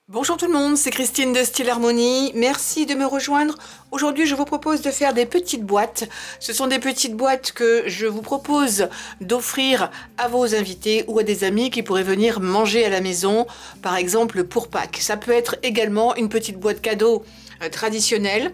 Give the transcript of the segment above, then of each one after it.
Bonjour tout le monde, c'est Christine de Style Harmonie. Merci de me rejoindre. Aujourd'hui, je vous propose de faire des petites boîtes. Ce sont des petites boîtes que je vous propose d'offrir à vos invités ou à des amis qui pourraient venir manger à la maison, par exemple pour Pâques. Ça peut être également une petite boîte cadeau traditionnelle.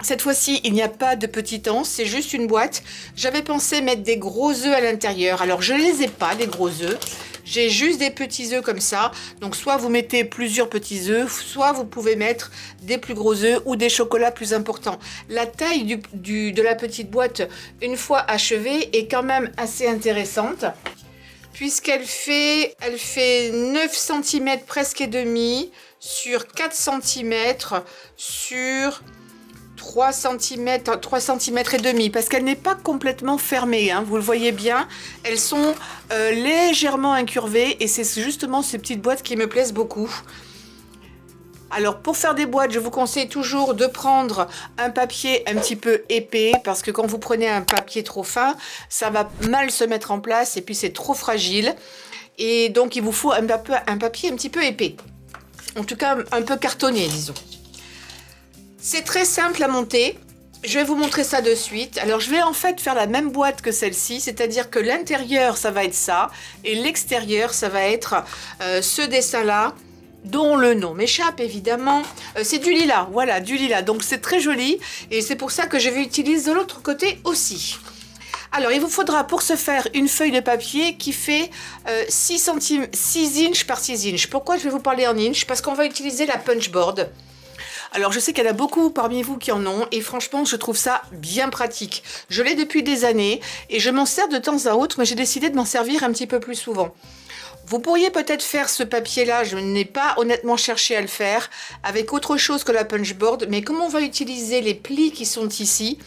Cette fois-ci, il n'y a pas de petit anse, c'est juste une boîte. J'avais pensé mettre des gros œufs à l'intérieur. Alors, je ne les ai pas, les gros œufs. J'ai juste des petits œufs comme ça. Donc, soit vous mettez plusieurs petits œufs, soit vous pouvez mettre des plus gros œufs ou des chocolats plus importants. La taille de la petite boîte, une fois achevée, est quand même assez intéressante. Puisqu'elle fait 9 cm presque et demi sur 4 cm sur 3 cm et demi, parce qu'elle n'est pas complètement fermée, hein, vous le voyez bien, elles sont légèrement incurvées et c'est justement ces petites boîtes qui me plaisent beaucoup. Alors pour faire des boîtes, je vous conseille toujours de prendre un papier un petit peu épais, parce que quand vous prenez un papier trop fin, ça va mal se mettre en place et puis c'est trop fragile. Et donc il vous faut un papier un petit peu épais, en tout cas un peu cartonné, disons. C'est très simple à monter, je vais vous montrer ça de suite. Alors je vais en fait faire la même boîte que celle-ci, c'est-à-dire que l'intérieur ça va être ça, et l'extérieur ça va être ce dessin-là, dont le nom m'échappe évidemment. C'est du lilas, voilà, du lilas, donc c'est très joli, et c'est pour ça que je vais utiliser de l'autre côté aussi. Alors il vous faudra pour ce faire une feuille de papier qui fait 6 inches par 6 inches. Pourquoi je vais vous parler en inches? Parce qu'on va utiliser la punchboard. Alors je sais qu'il y en a beaucoup parmi vous qui en ont et franchement je trouve ça bien pratique. Je l'ai depuis des années et je m'en sers de temps à autre, mais j'ai décidé de m'en servir un petit peu plus souvent. Vous pourriez peut-être faire ce papier-là, je n'ai pas honnêtement cherché à le faire, avec autre chose que la punchboard, mais comme on va utiliser les plis qui sont ici,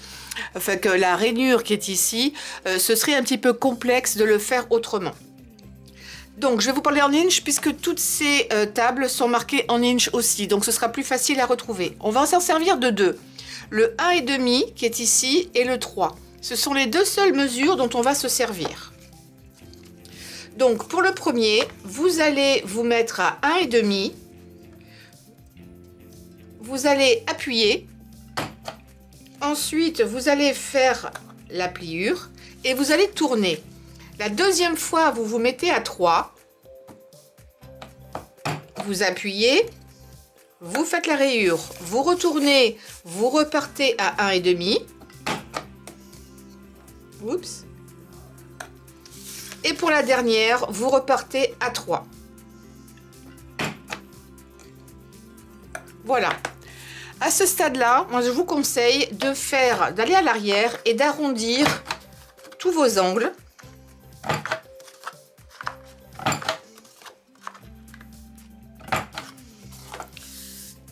enfin que la rainure qui est ici, ce serait un petit peu complexe de le faire autrement. Donc, je vais vous parler en inch puisque toutes ces tables sont marquées en inch aussi. Donc, ce sera plus facile à retrouver. On va s'en servir de deux. Le 1,5 qui est ici et le 3. Ce sont les deux seules mesures dont on va se servir. Donc, pour le premier, vous allez vous mettre à 1,5. Vous allez appuyer. Ensuite, vous allez faire la pliure et vous allez tourner. La deuxième fois, vous vous mettez à 3. Vous appuyez, vous faites la rayure, vous retournez, vous repartez à 1,5. Oups. Et pour la dernière, vous repartez à 3. Voilà. À ce stade-là, moi je vous conseille d'aller à l'arrière et d'arrondir tous vos angles.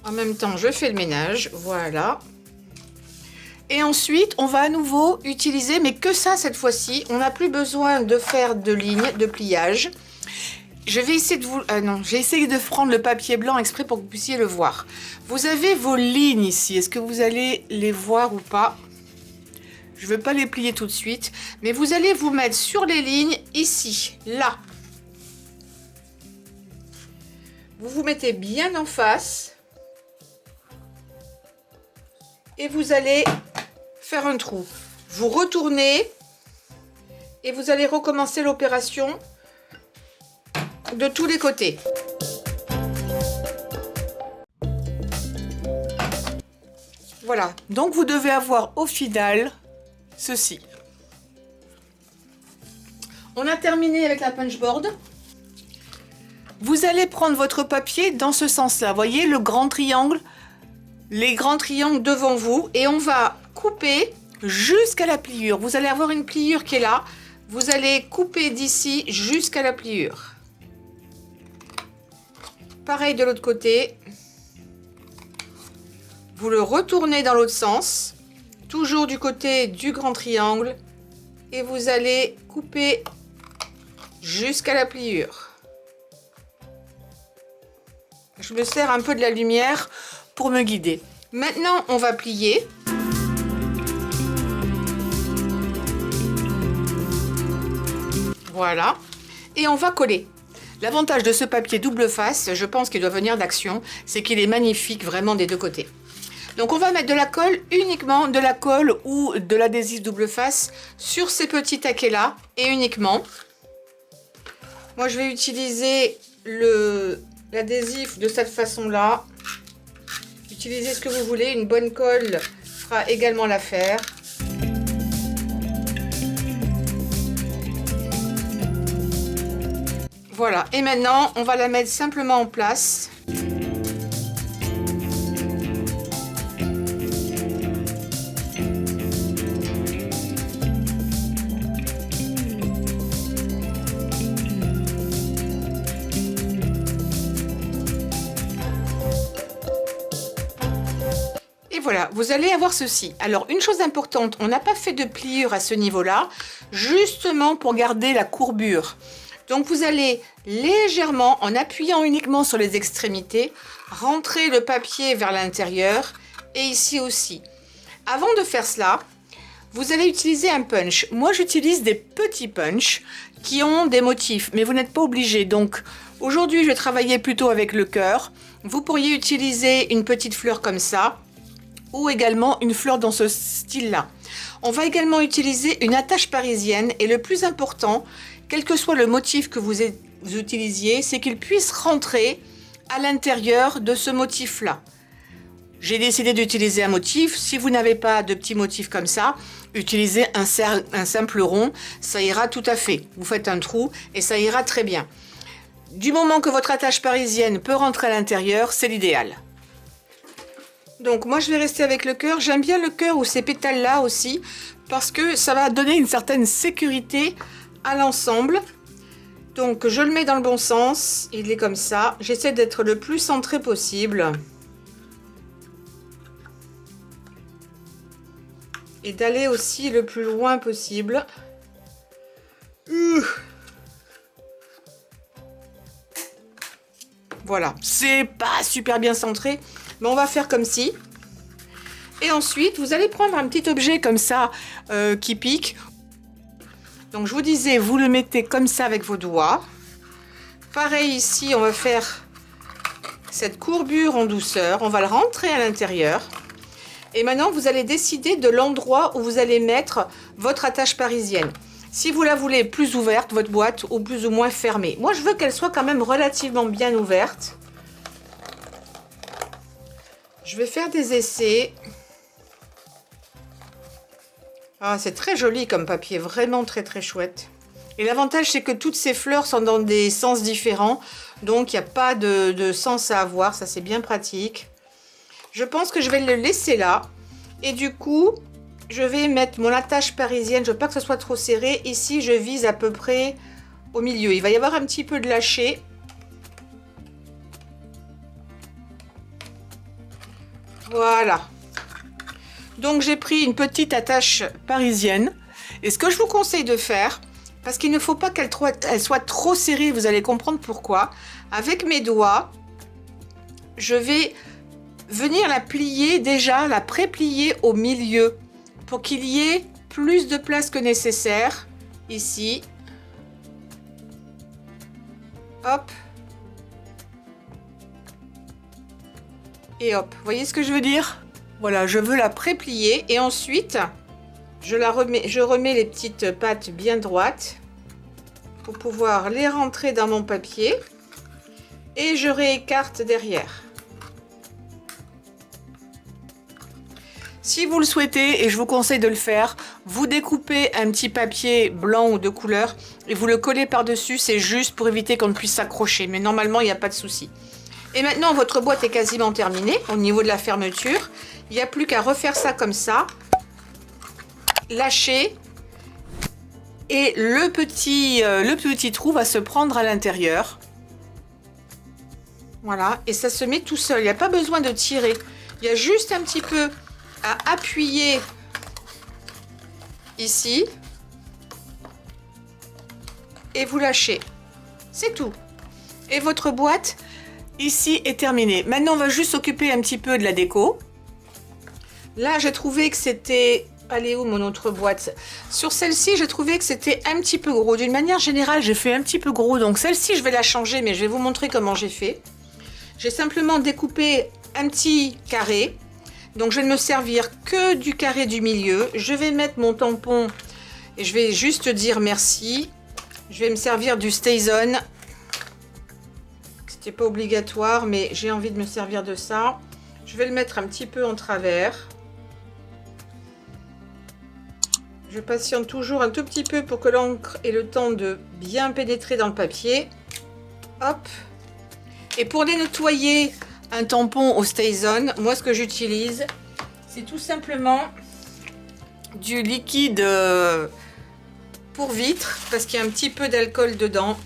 En même temps, je fais le ménage, voilà. Et ensuite, on va à nouveau utiliser, mais que ça cette fois-ci. On n'a plus besoin de faire de lignes, de pliage. Je vais essayer de vous... non, j'ai essayé de prendre le papier blanc exprès pour que vous puissiez le voir. Vous avez vos lignes ici. Est-ce que vous allez les voir ou pas? Je ne veux pas les plier tout de suite. Mais vous allez vous mettre sur les lignes ici, là. Vous vous mettez bien en face. Et vous allez faire un trou. Vous retournez et vous allez recommencer l'opération de tous les côtés. Voilà, donc vous devez avoir au final ceci. On a terminé avec la punchboard. Vous allez prendre votre papier dans ce sens-là. Voyez le grand triangle? Les grands triangles devant vous et on va couper jusqu'à la pliure. Vous allez avoir une pliure qui est là. Vous allez couper d'ici jusqu'à la pliure. Pareil de l'autre côté. Vous le retournez dans l'autre sens, toujours du côté du grand triangle et vous allez couper jusqu'à la pliure. Je me sers un peu de la lumière pour me guider. Maintenant, on va plier. Voilà. Et on va coller. L'avantage de ce papier double face, je pense qu'il doit venir d'Action, c'est qu'il est magnifique vraiment des deux côtés. Donc on va mettre de la colle, uniquement de la colle ou de l'adhésif double face sur ces petits taquets là et uniquement. Moi je vais utiliser l'adhésif de cette façon là. Utilisez ce que vous voulez, une bonne colle fera également l'affaire. Voilà, et maintenant on va la mettre simplement en place. Et voilà, vous allez avoir ceci. Alors, une chose importante, on n'a pas fait de pliure à ce niveau-là, justement pour garder la courbure. Donc, vous allez légèrement, en appuyant uniquement sur les extrémités, rentrer le papier vers l'intérieur et ici aussi. Avant de faire cela, vous allez utiliser un punch. Moi, j'utilise des petits punchs qui ont des motifs, mais vous n'êtes pas obligé. Donc, aujourd'hui, je vais travailler plutôt avec le cœur. Vous pourriez utiliser une petite fleur comme ça, ou également une fleur dans ce style-là. On va également utiliser une attache parisienne et le plus important, quel que soit le motif que vous utilisiez, c'est qu'il puisse rentrer à l'intérieur de ce motif-là. J'ai décidé d'utiliser un motif. Si vous n'avez pas de petits motifs comme ça, utilisez un simple rond, ça ira tout à fait. Vous faites un trou et ça ira très bien. Du moment que votre attache parisienne peut rentrer à l'intérieur, c'est l'idéal. Donc moi je vais rester avec le cœur. J'aime bien le cœur ou ces pétales là aussi parce que ça va donner une certaine sécurité à l'ensemble. Donc je le mets dans le bon sens, il est comme ça. J'essaie d'être le plus centré possible. Et d'aller aussi le plus loin possible. Voilà, c'est pas super bien centré. Mais on va faire comme ci. Et ensuite, vous allez prendre un petit objet comme ça qui pique. Donc, je vous disais, vous le mettez comme ça avec vos doigts. Pareil ici, on va faire cette courbure en douceur. On va le rentrer à l'intérieur. Et maintenant, vous allez décider de l'endroit où vous allez mettre votre attache parisienne. Si vous la voulez plus ouverte, votre boîte, ou plus ou moins fermée. Moi, je veux qu'elle soit quand même relativement bien ouverte. Je vais faire des essais. Ah, c'est très joli comme papier, vraiment très très chouette. Et l'avantage, c'est que toutes ces fleurs sont dans des sens différents. Donc, il n'y a pas de sens à avoir. Ça, c'est bien pratique. Je pense que je vais le laisser là. Et du coup, je vais mettre mon attache parisienne. Je ne veux pas que ce soit trop serré. Ici, je vise à peu près au milieu. Il va y avoir un petit peu de lâcher. Voilà. Donc j'ai pris une petite attache parisienne. Et ce que je vous conseille de faire, parce qu'il ne faut pas qu'elle soit trop serrée, vous allez comprendre pourquoi. Avec mes doigts, je vais venir la plier déjà, la pré-plier au milieu. Pour qu'il y ait plus de place que nécessaire. Ici. Hop. Et hop, vous voyez ce que je veux dire? Voilà, je veux la pré-plier et ensuite, je remets les petites pattes bien droites pour pouvoir les rentrer dans mon papier et je réécarte derrière. Si vous le souhaitez, et je vous conseille de le faire, vous découpez un petit papier blanc ou de couleur et vous le collez par-dessus, c'est juste pour éviter qu'on ne puisse s'accrocher, mais normalement il n'y a pas de souci. Et maintenant, votre boîte est quasiment terminée au niveau de la fermeture. Il n'y a plus qu'à refaire ça comme ça. Lâcher. Et le petit trou va se prendre à l'intérieur. Voilà. Et ça se met tout seul. Il n'y a pas besoin de tirer. Il y a juste un petit peu à appuyer ici. Et vous lâchez. C'est tout. Et votre boîte... ici est terminé. Maintenant, on va juste s'occuper un petit peu de la déco. Là, j'ai trouvé que c'était Elle est où mon autre boîte? Sur celle-ci, j'ai trouvé que c'était un petit peu gros. D'une manière générale, j'ai fait un petit peu gros. Donc celle-ci, je vais la changer, mais je vais vous montrer comment j'ai fait. J'ai simplement découpé un petit carré. Donc je vais ne me servir que du carré du milieu. Je vais mettre mon tampon et je vais juste dire merci. Je vais me servir du StazOn. C'était pas obligatoire, mais j'ai envie de me servir de ça. Je vais le mettre un petit peu en travers. Je patiente toujours un tout petit peu pour que l'encre ait le temps de bien pénétrer dans le papier. Hop. Et pour les nettoyer un tampon au StazOn, moi ce que j'utilise, c'est tout simplement du liquide pour vitre, parce qu'il y a un petit peu d'alcool dedans.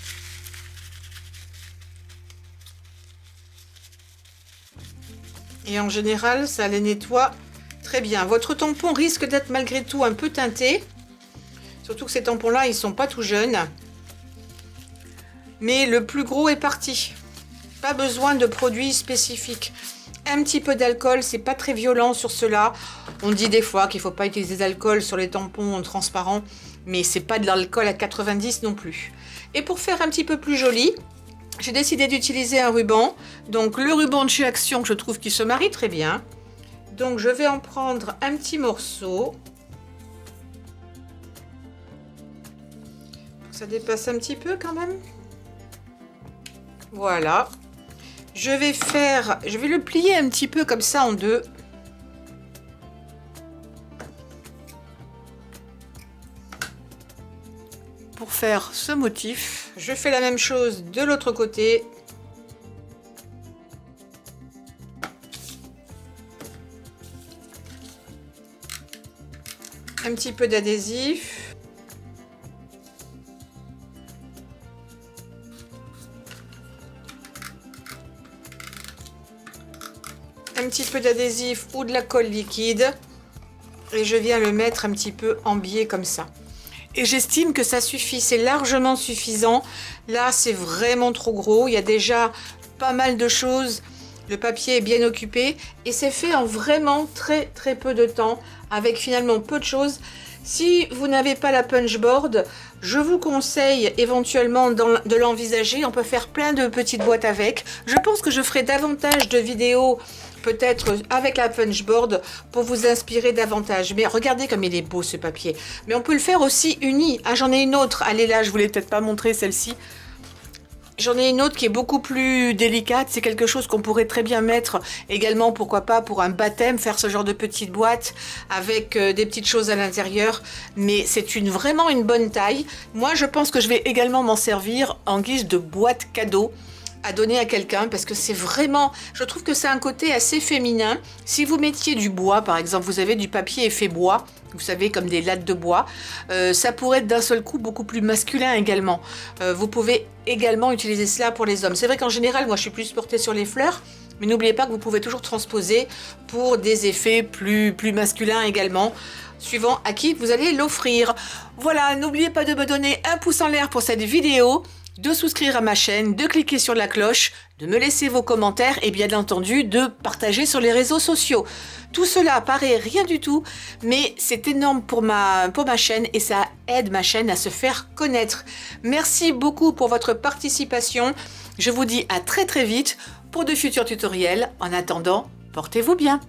Et en général, ça les nettoie très bien. Votre tampon risque d'être malgré tout un peu teinté. Surtout que ces tampons-là, ils sont pas tout jeunes. Mais le plus gros est parti. Pas besoin de produits spécifiques. Un petit peu d'alcool, c'est pas très violent sur cela. On dit des fois qu'il faut pas utiliser d'alcool sur les tampons transparents. Mais c'est pas de l'alcool à 90 non plus. Et pour faire un petit peu plus joli, j'ai décidé d'utiliser un ruban. Donc le ruban de chez Action que je trouve qui se marie très bien. Donc je vais en prendre un petit morceau. Ça dépasse un petit peu quand même. Voilà. Je vais le plier un petit peu comme ça en deux. Pour faire ce motif, je fais la même chose de l'autre côté. Un petit peu d'adhésif. Un petit peu d'adhésif ou de la colle liquide. Et je viens le mettre un petit peu en biais comme ça. Et j'estime que ça suffit, c'est largement suffisant. Là, c'est vraiment trop gros. Il y a déjà pas mal de choses. Le papier est bien occupé et c'est fait en vraiment très peu de temps avec finalement peu de choses. Si vous n'avez pas la punchboard, je vous conseille éventuellement de l'envisager. On peut faire plein de petites boîtes avec. Je pense que je ferai davantage de vidéos peut-être avec la punchboard pour vous inspirer davantage. Mais regardez comme il est beau ce papier. Mais on peut le faire aussi uni. Ah, j'en ai une autre. Allez là, je ne vous l'ai peut-être pas montré celle-ci. J'en ai une autre qui est beaucoup plus délicate. C'est quelque chose qu'on pourrait très bien mettre également, pourquoi pas, pour un baptême, faire ce genre de petite boîte avec des petites choses à l'intérieur. Mais c'est vraiment une bonne taille. Moi, je pense que je vais également m'en servir en guise de boîte cadeau à donner à quelqu'un parce que c'est vraiment, je trouve que c'est un côté assez féminin. Si vous mettiez du bois, par exemple, vous avez du papier effet bois, vous savez, comme des lattes de bois, ça pourrait être d'un seul coup beaucoup plus masculin également. Vous pouvez également utiliser cela pour les hommes. C'est vrai qu'en général, moi je suis plus portée sur les fleurs, mais n'oubliez pas que vous pouvez toujours transposer pour des effets plus masculins également, suivant à qui vous allez l'offrir. Voilà, n'oubliez pas de me donner un pouce en l'air pour cette vidéo, de souscrire à ma chaîne, de cliquer sur la cloche, de me laisser vos commentaires et bien entendu de partager sur les réseaux sociaux. Tout cela paraît rien du tout, mais c'est énorme pour ma chaîne et ça aide ma chaîne à se faire connaître. Merci beaucoup pour votre participation. Je vous dis à très vite pour de futurs tutoriels. En attendant, portez-vous bien.